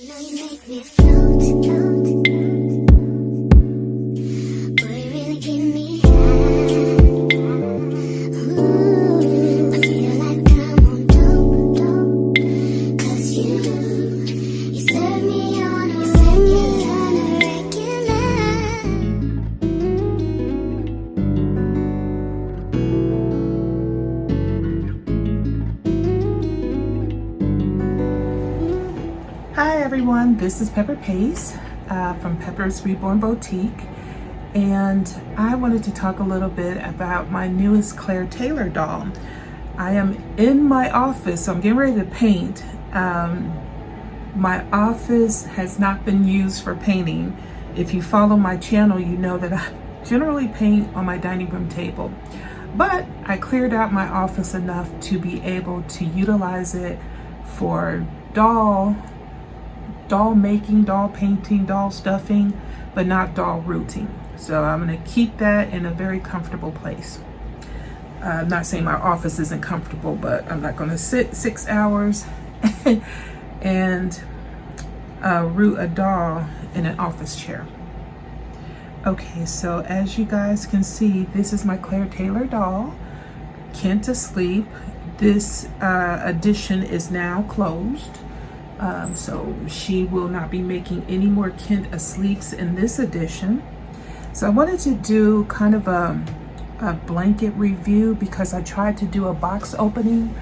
know you make me float, boy, you really give me high. Ooh, I feel like I'm on dope, 'cause you serve me on a regular. Hi everyone, this is Pepper Pace from Pepper's Reborn Boutique, and I wanted to talk a little bit about my newest Claire Taylor doll. I am in my office, so I'm getting ready to paint. My office has not been used for painting. If you follow my channel, you know that I generally paint on my dining room table, but I cleared out my office enough to be able to utilize it for doll making, doll painting, doll stuffing, but not doll rooting. So I'm going to keep that in a very comfortable place. I'm not saying my office isn't comfortable, but I'm not going to sit 6 hours and root a doll in an office chair. Okay, so as you guys can see, this is my Claire Taylor doll, Kent asleep. This edition is now closed. So she will not be making any more Kent asleeps in this edition. So I wanted to do kind of a blanket review because I tried to do a box opening.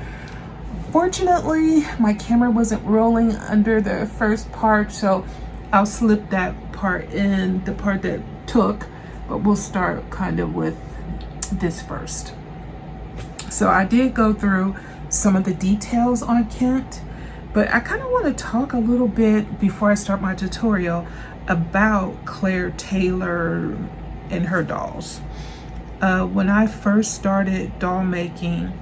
Fortunately, my camera wasn't rolling under the first part, so I'll slip that part in, the part that took, but we'll start kind of with this first. So I did go through some of the details on Kent, but I kind of want to talk a little bit before I start my tutorial about Claire Taylor and her dolls. When I first started doll making,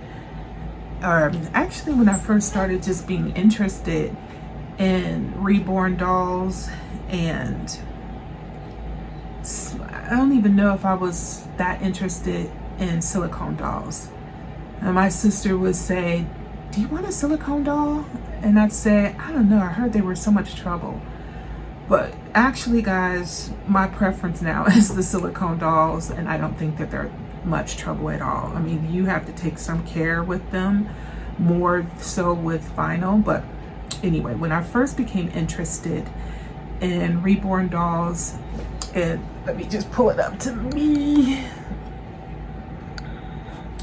or actually when I first started just being interested in Reborn dolls, and I don't even know if I was that interested in silicone dolls. And my sister would say, "Do you want a silicone doll?" And I'd say, "I don't know, I heard they were so much trouble." But actually, guys, my preference now is the silicone dolls, and I don't think that they're much trouble at all. I mean, you have to take some care with them, more so with vinyl. But anyway, when I first became interested in Reborn dolls, and let me just pull it up to me.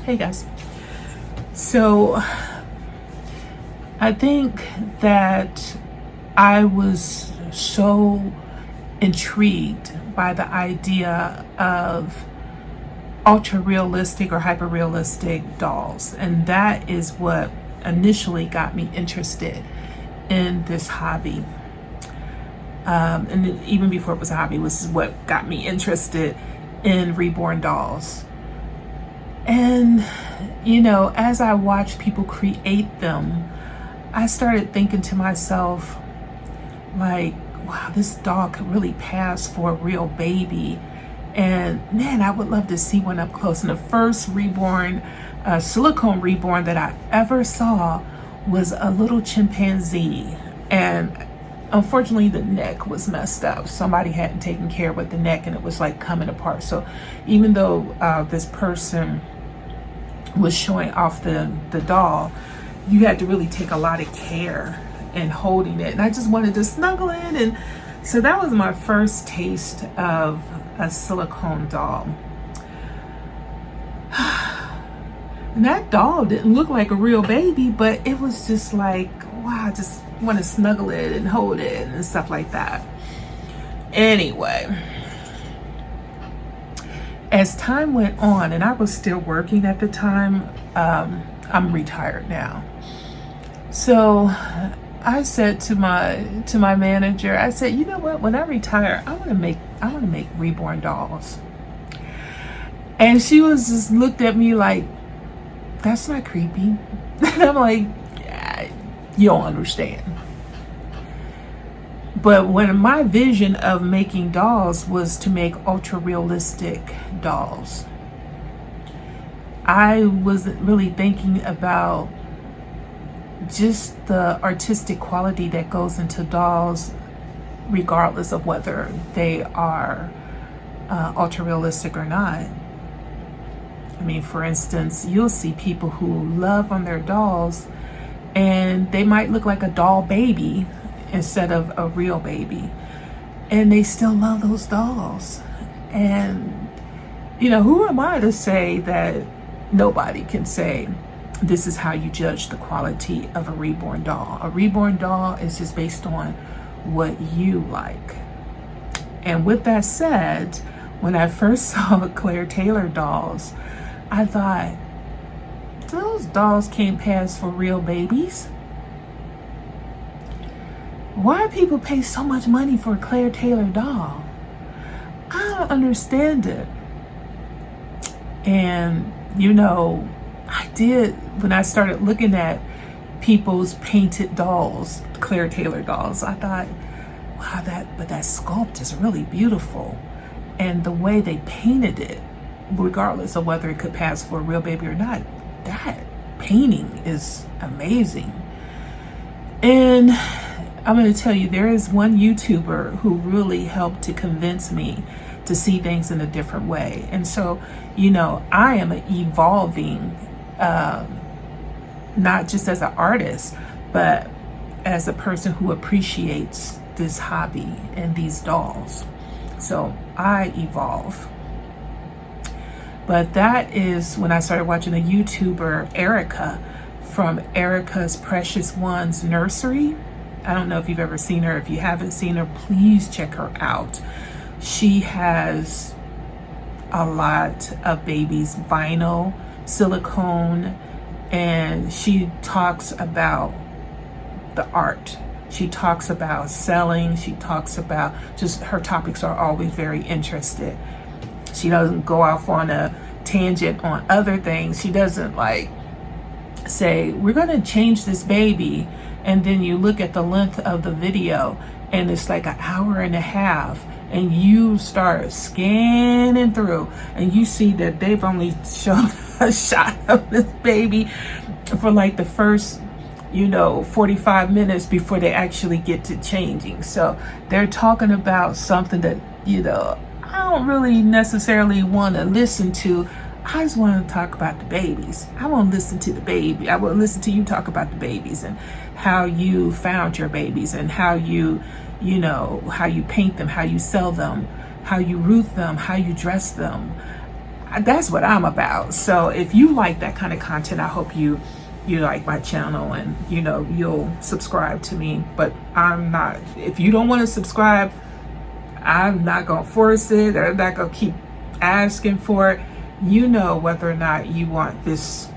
Hey guys. So I think that I was so intrigued by the idea of ultra realistic or hyper realistic dolls, and that is what initially got me interested in this hobby. And even before it was a hobby, was what got me interested in Reborn dolls. And you know, as I watched people create them, I started thinking to myself, like, wow, this doll could really pass for a real baby. And man, I would love to see one up close. And the first Reborn, silicone Reborn that I ever saw was a little chimpanzee. And unfortunately, the neck was messed up. Somebody hadn't taken care with the neck, and it was like coming apart. So even though this person was showing off the doll, you had to really take a lot of care in holding it. And I just wanted to snuggle in. And so that was my first taste of a silicone doll. And that doll didn't look like a real baby, but it was just like, wow, I just want to snuggle it and hold it and stuff like that. Anyway, as time went on, and I was still working at the time, I'm retired now. So I said to my manager, I said, you know what? When I retire, I want to make Reborn dolls. And she was just looked at me like, that's not creepy. And I'm like, yeah, you don't understand. But when my vision of making dolls was to make ultra realistic dolls, I wasn't really thinking about just the artistic quality that goes into dolls, regardless of whether they are ultra realistic or not. I mean, for instance, you'll see people who love on their dolls and they might look like a doll baby instead of a real baby, and they still love those dolls. And who am I to say that nobody can say this is how you judge the quality of a reborn doll? A reborn doll is just based on what you like. And with that said, when I first saw Claire Taylor dolls, I thought, those dolls can't pass for real babies. Why do people pay so much money for a Claire Taylor doll? I don't understand it. And I did, when I started looking at people's painted dolls, Claire Taylor dolls, I thought, wow, that sculpt is really beautiful. And the way they painted it, regardless of whether it could pass for a real baby or not, that painting is amazing. And I'm going to tell you, there is one YouTuber who really helped to convince me to see things in a different way. And so, I am evolving, not just as an artist, but as a person who appreciates this hobby and these dolls. So I evolve. But that is when I started watching a YouTuber, Erica, from Erica's Precious Ones Nursery. I don't know if you've ever seen her. If you haven't seen her, please check her out. She has a lot of babies, vinyl, silicone, and she talks about the art. She talks about selling. She talks about just, her topics are always very interested. She doesn't go off on a tangent on other things. She doesn't say, we're going to change this baby, and then you look at the length of the video and it's like an hour and a half, and you start scanning through and you see that they've only shown a shot of this baby for the first 45 minutes before they actually get to changing. So they're talking about something that I don't really necessarily want to listen to. I just want to talk about the babies. I want to listen to the baby. I want to listen to you talk about the babies and how you found your babies and how how you paint them, how you sell them, how you root them, how you dress them. That's what I'm about. So if you like that kind of content, I hope you like my channel and you'll subscribe to me. But I'm not, if you don't want to subscribe, I'm not gonna force it, or I'm not gonna keep asking for it. Whether or not you want this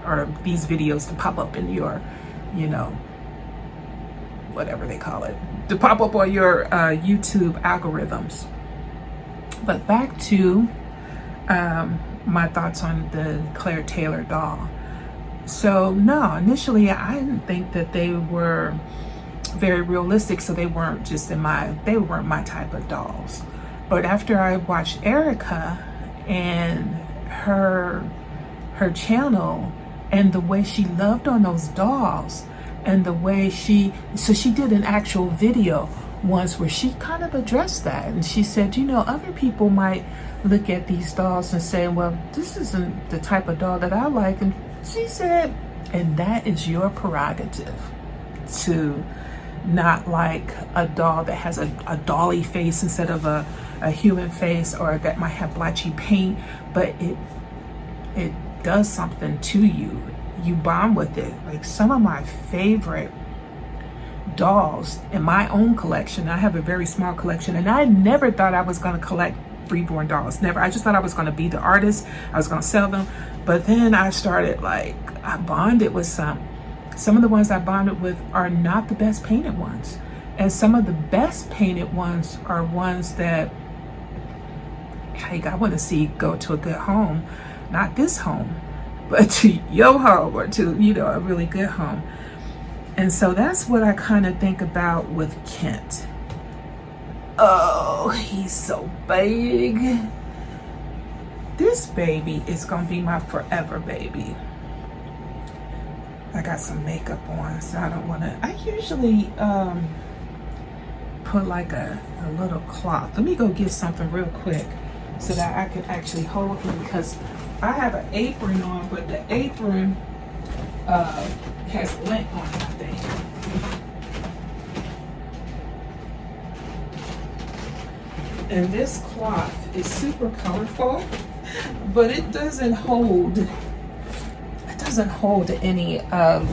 or these videos to pop up in your whatever they call it, to pop up on your YouTube algorithms. But back to my thoughts on the Claire Taylor doll. So no, initially I didn't think that they were very realistic, so they weren't my type of dolls. But after I watched Erica and her channel and the way she loved on those dolls, and the way she did an actual video once where she kind of addressed that, and she said, other people might look at these dolls and say, well, this isn't the type of doll that I like. And she said, and that is your prerogative to not like a doll that has a dolly face instead of a human face, or that might have blotchy paint, but it does something to you. You bond with it. Like some of my favorite dolls in my own collection, I have a very small collection, and I never thought I was going to collect reborn dolls. Never. I just thought I was going to be the artist. I was going to sell them. But then I started I bonded with some. Some of the ones I bonded with are not the best painted ones. And some of the best painted ones are ones that, I want to see go to a good home. Not this home, but to your home, or to, a really good home. And so that's what I kind of think about with Kent. Oh, he's so big. This baby is going to be my forever baby. I got some makeup on, so I don't want to. I usually put like a little cloth. Let me go get something real quick so that I can actually hold him, because I have an apron on, but the apron has lint on it, I think. And this cloth is super colorful, but it doesn't hold any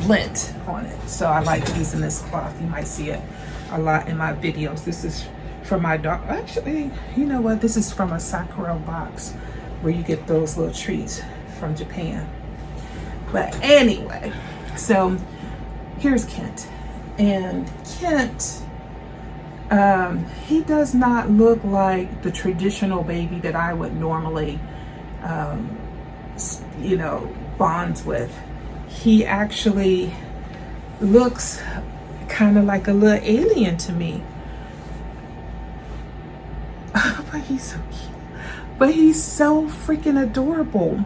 lint on it. So I like using this cloth. You might see it a lot in my videos. This is for my dog. Actually, you know what? This is from a Sakura box where you get those little treats from Japan. But anyway, so here's Kent. And Kent, he does not look like the traditional baby that I would normally, bonds with. He actually looks kind of like a little alien to me. But he's so cute. But he's so freaking adorable.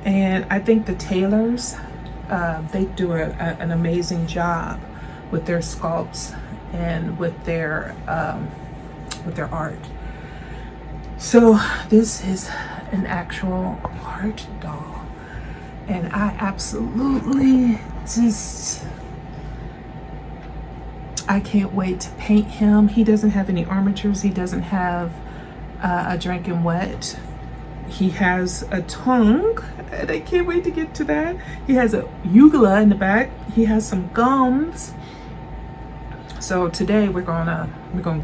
And I think the tailors, they do an amazing job with their sculpts and with their art. So this is an actual art doll, and I absolutely I can't wait to paint him. He doesn't have any armatures. He doesn't have a drinking wet. He has a tongue, and I can't wait to get to that. He has a ugula in the back. He has some gums. So today we're gonna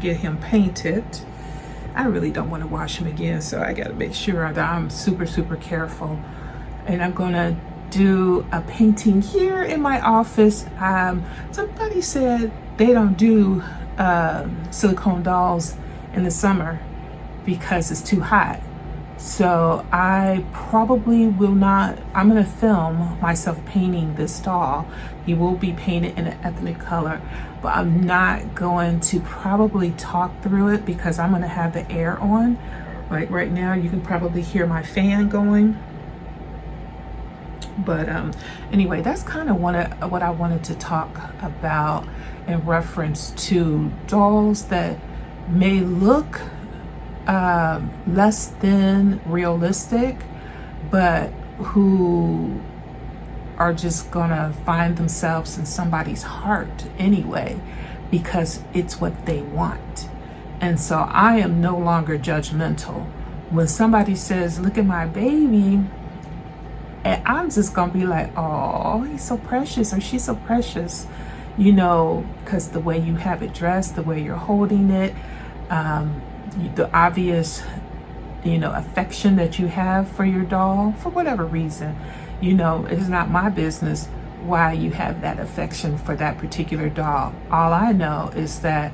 get him painted. I really don't want to wash him again, so I got to make sure that I'm super careful. And I'm gonna do a painting here in my office. Somebody said they don't do silicone dolls in the summer because it's too hot. So I probably will not. I'm gonna film myself painting this doll. He will be painted in an ethnic color, but I'm not going to probably talk through it because I'm gonna have the air on. Like right now, you can probably hear my fan going. But anyway, that's kind of what I wanted to talk about in reference to dolls that may look less than realistic, but who are just gonna find themselves in somebody's heart anyway because it's what they want. And so I am no longer judgmental. When somebody says, look at my baby, and I'm just gonna be like, oh, he's so precious, or she's so precious, because the way you have it dressed, the way you're holding it, the obvious, affection that you have for your doll, for whatever reason, it's not my business why you have that affection for that particular doll. All I know is that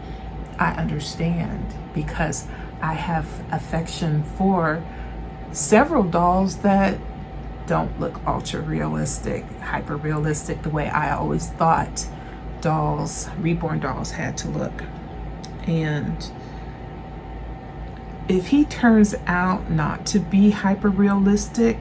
I understand because I have affection for several dolls that don't look ultra realistic, hyper realistic, the way I always thought dolls, reborn dolls had to look. And if he turns out not to be hyper realistic,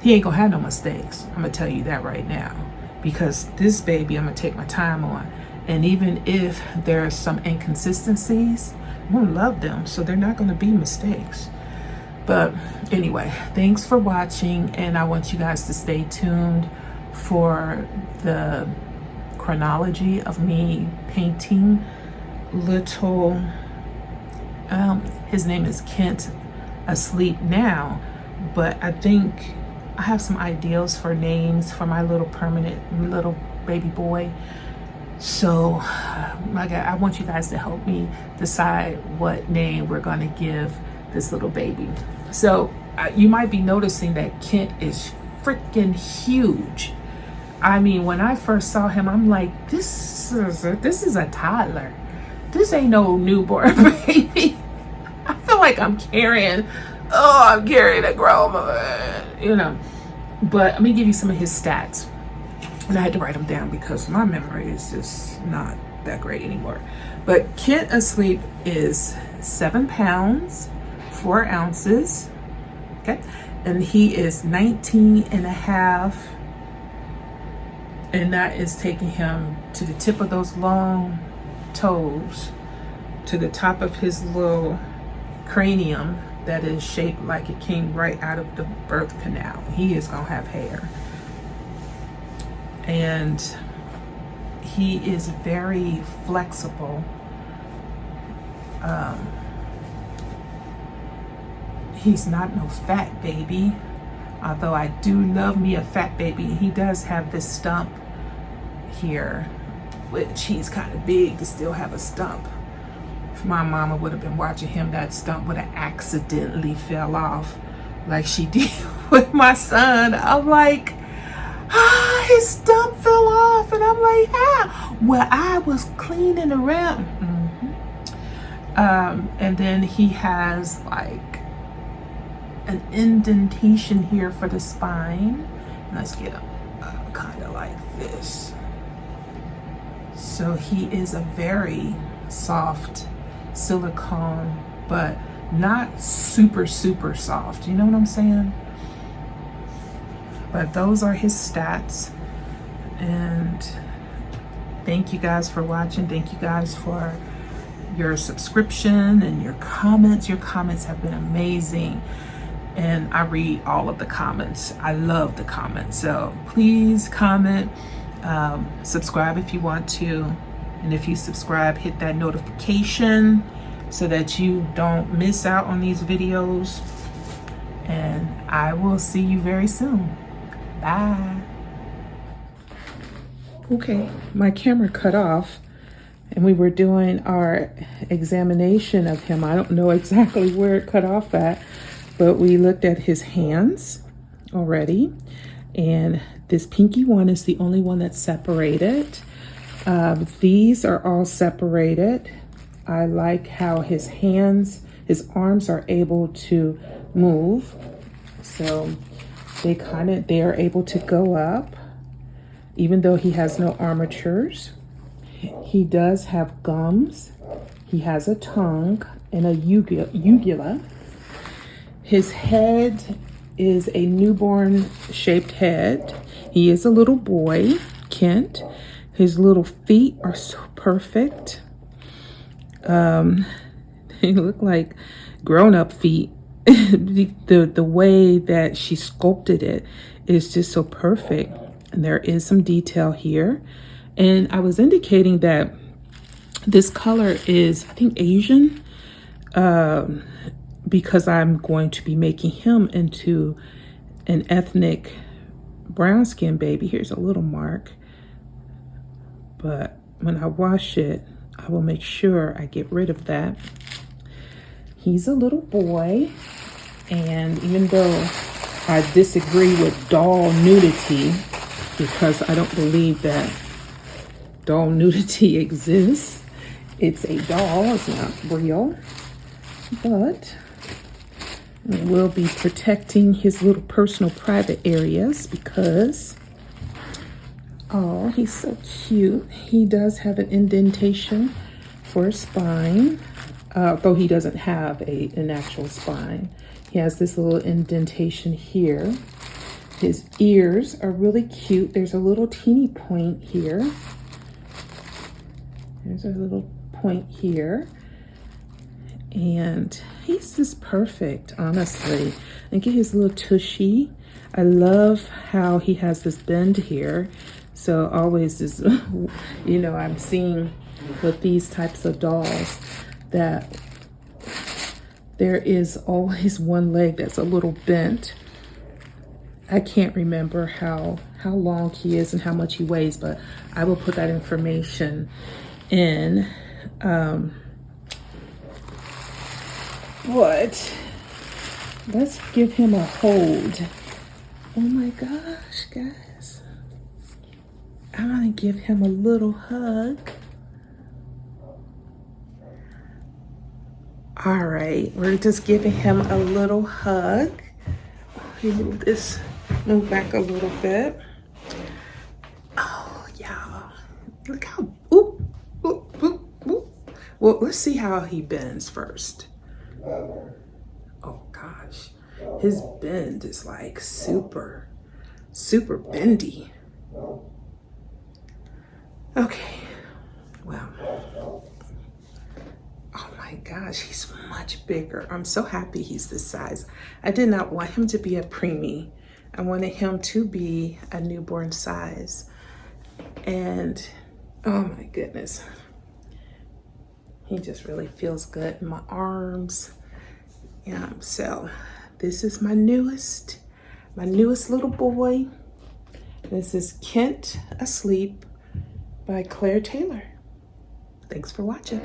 he ain't gonna have no mistakes. I'm gonna tell you that right now, because this baby I'm gonna take my time on. And even if there are some inconsistencies, I'm gonna love them, so they're not gonna be mistakes. But anyway, thanks for watching, and I want you guys to stay tuned for the chronology of me painting little, his name is Kent, asleep now, but I think I have some ideals for names for my little permanent little baby boy. So I want you guys to help me decide what name we're gonna give this little baby. So you might be noticing that Kent is freaking huge. I mean, when I first saw him, I'm like, this is a toddler. This ain't no newborn baby. I feel like I'm carrying a grown man, But let me give you some of his stats. And I had to write them down because my memory is just not that great anymore. But Kent asleep is 7 pounds, 4 ounces, okay? And he is 19 and a half And that is taking him to the tip of those long toes, to the top of his little cranium that is shaped like it came right out of the birth canal. He is gonna have hair. And he is very flexible. He's not no fat baby, although I do love me a fat baby. He does have this stump here, which he's kind of big to still have a stump. If my mama would have been watching him, that stump would have accidentally fell off like she did with my son. I'm like, his stump fell off, and I'm like, well, I was cleaning around. And then he has like an indentation here for the spine. Let's get him kind of like this. So he is a very soft silicone, but not super soft. You know what I'm saying? But those are his stats. And thank you guys for watching. Thank you guys for your subscription and your comments. Your comments have been amazing. And I read all of the comments. I love the comments. So please comment, subscribe if you want to. And if you subscribe, hit that notification so that you don't miss out on these videos. And I will see you very soon. Bye. Okay, my camera cut off and we were doing our examination of him. I don't know exactly where it cut off at, but we looked at his hands already. And this pinky one is the only one that's separated. These are all separated. I like how his arms are able to move. So they are able to go up, even though he has no armatures. He does have gums. He has a tongue and a uvula. His head is a newborn shaped head. He is a little boy, Kent. His little feet are so perfect. They look like grown-up feet. The way that she sculpted it is just so perfect. And there is some detail here. And I was indicating that this color is, I think, Asian, because I'm going to be making him into an ethnic brown skin baby. Here's a little mark. But when I wash it, I will make sure I get rid of that. He's a little boy, and even though I disagree with doll nudity, because I don't believe that doll nudity exists, it's a doll, it's not real, but we'll be protecting his little personal private areas because, oh, he's so cute. He does have an indentation for a spine, though he doesn't have an actual spine. He has this little indentation here. His ears are really cute. There's a little teeny point here. There's a little point here. And he's just perfect, honestly. Look at his little tushy. I love how he has this bend here. So always is, you know, I'm seeing with these types of dolls that there is always one leg that's a little bent. I can't remember how long he is and how much he weighs, but I will put that information in. But let's give him a hold. Oh my gosh, guys. I'm gonna give him a little hug. All right, we're just giving him a little hug. Move back a little bit. Oh, yeah. Look how, oop, oop, oop, oop. Well, let's see how he bends first. Oh gosh, his bend is like super bendy. Okay, well, oh my gosh, he's much bigger. I'm so happy he's this size. I did not want him to be a preemie. I wanted him to be a newborn size. And oh my goodness, he just really feels good in my arms. Yeah, so this is my newest little boy. This is Kent Asleep by Claire Taylor. Thanks for watching.